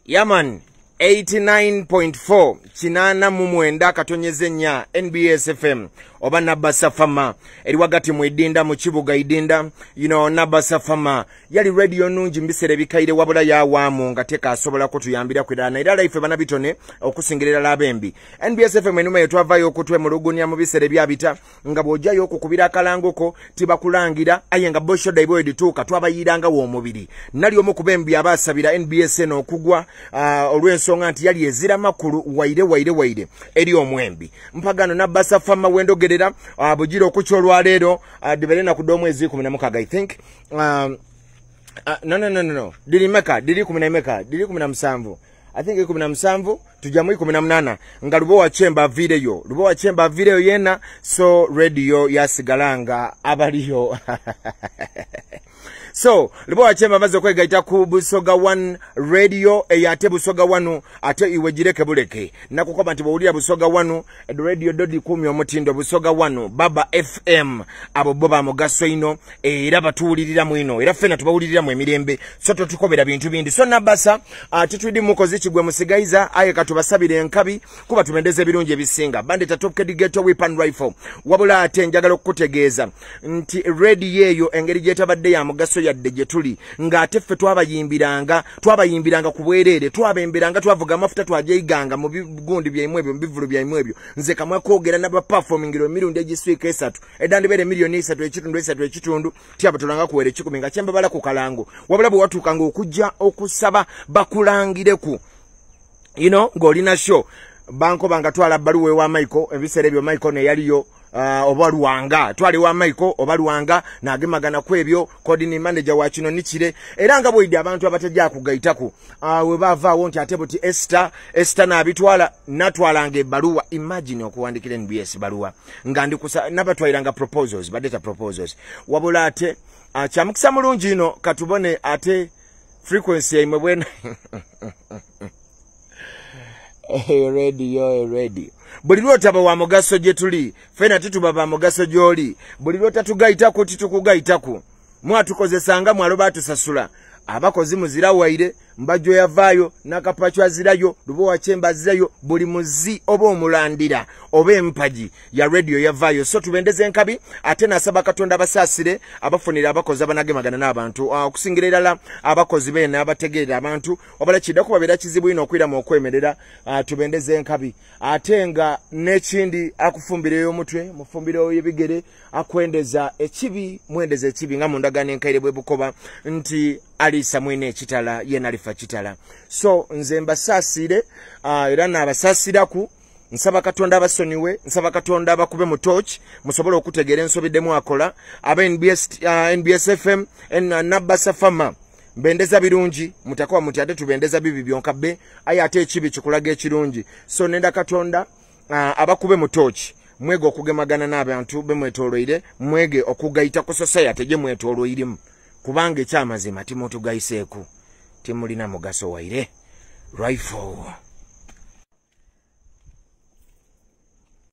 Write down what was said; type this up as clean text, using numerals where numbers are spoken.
Yaman 89.4 Chinana mumwenda katonyeze nya NBS FM oba Nabasa Fama eri wagati mu Idinda mu kibuga Idinda Nabasa Fama yali radio nungi mbisere bikaire wabula ya wamu ngateka asobola kutuyambira kwirana era life bana bitone okusingerera labembi NBS FM enuma yetwavayo okutwe mu lugunya mu bisere byabita nga bojjayo okukubira kalangoko tibakulangira ayenga bosho daibo edituka twabayiranga wo mubiri nali omukubembi abasabira NBS no kugwa olwensonga nti yali ezira makulu waire eri omwembi mpagano Nabasa Fama wendogerera bujiro okucholwa lero dibelena kudomwezi 16 I think no dili 17 I think 17 tujamu 18 nga lubowa chamber video yena so radio yasigalanga abaliyo So, lubowa chemba maze kwegaita ku Busoga 1 radio eyate Busoga 1 ate iwejireke buleke nakukoba nti bawulira Busoga 1 radio dodi 10 omutindo Busoga 1 Baba FM abo boba mugaso ino era batuwulirira mwino era fena tubawulirira mu emirembe so tukobera bintu bindi so Nabasa titwidi mukozi kigwe musigaiza aye katubasabire enkabi kuba tumendeze birungi ebisinga bandita top ghetto weapon rifle wabula ate njagala okutegeeza nti radio yeyo engeri jetabadde ya mugaso yadde jetuli nga ateffe twabayimbiranga kubwerere twabemberanga twavuga amafuta twajeiganga mu bigundi byaimwe ebyo mbivulu byaimwe ebyo nze kamwe kwogera naba performing ro mirundi egiswika 3 edandi bere milioni 3 ekitundu tyaba tulanga kuwere 10 nga chemba bala ku kalango wabula bwe watukanga okujja okusaba bakulangireku ng'olina show banko bangatwala baluwe wa Michael ebisere ebyo Michael ne yaliyo obaluwanga twali wa Michael obaluwanga nagemagana kwebyo coordinating manager wa kino nikire era nga boyidi abantu abatajja kugaitaku we bava wonti atebuti Esther nabitwala natwalanga ebaluwa imagine okuwandikira NBS baluwa nga ndikusa nabatwalanga proposals badeta proposals wabula ate chamukisa mulungi ino katubone ate frequency imwe bwena ready buli lwotaba wa mugaso jetuli fena titubaba mugaso joli buli lwota tugaitako titukugaitako mwatukozesanga mwaloba atusasula abakozi muzira waire mbajo yavayo nakapacho azirayo lubowa chemba azirayo buli muzi oba omulandira oba empaji ya radio yavayo so tubendeze enkabi ate nasaba Katonda abasasire abafunira abakozi abanagemagana n'abantu okusingerera la abakozi bene abategerera abantu wabala kidda kubabera kizibu ino okwira mu okwemerera tubendeze enkabi ate nga nekindi akufumbireyo omutwe mufumbireyo ebigere akwendeza ekibi mwendeze ekibi nga mundagane enkaire bwe bukoba nti alisa mwene ekitala yena alifa kitala so nze mbasasire era nabasasiraku nsaba Katonda abasoniwe nsaba Katonda abakube mu torch musobole okutegera ensobiddemu akola aba NBS FM Nabasa Fama mbendeza birungi mutakuwa muti ate tubendeza bibi byonka be aye ate ekibi kikulaga ekirungi so nenda Katonda abakube mu torch mwege okugemagana n'abantu bemwetoloire mwege okugaita ku society gye mwetoloiremu kubanga ekyamazima timotugayiseeku timulina mugaso waire rifle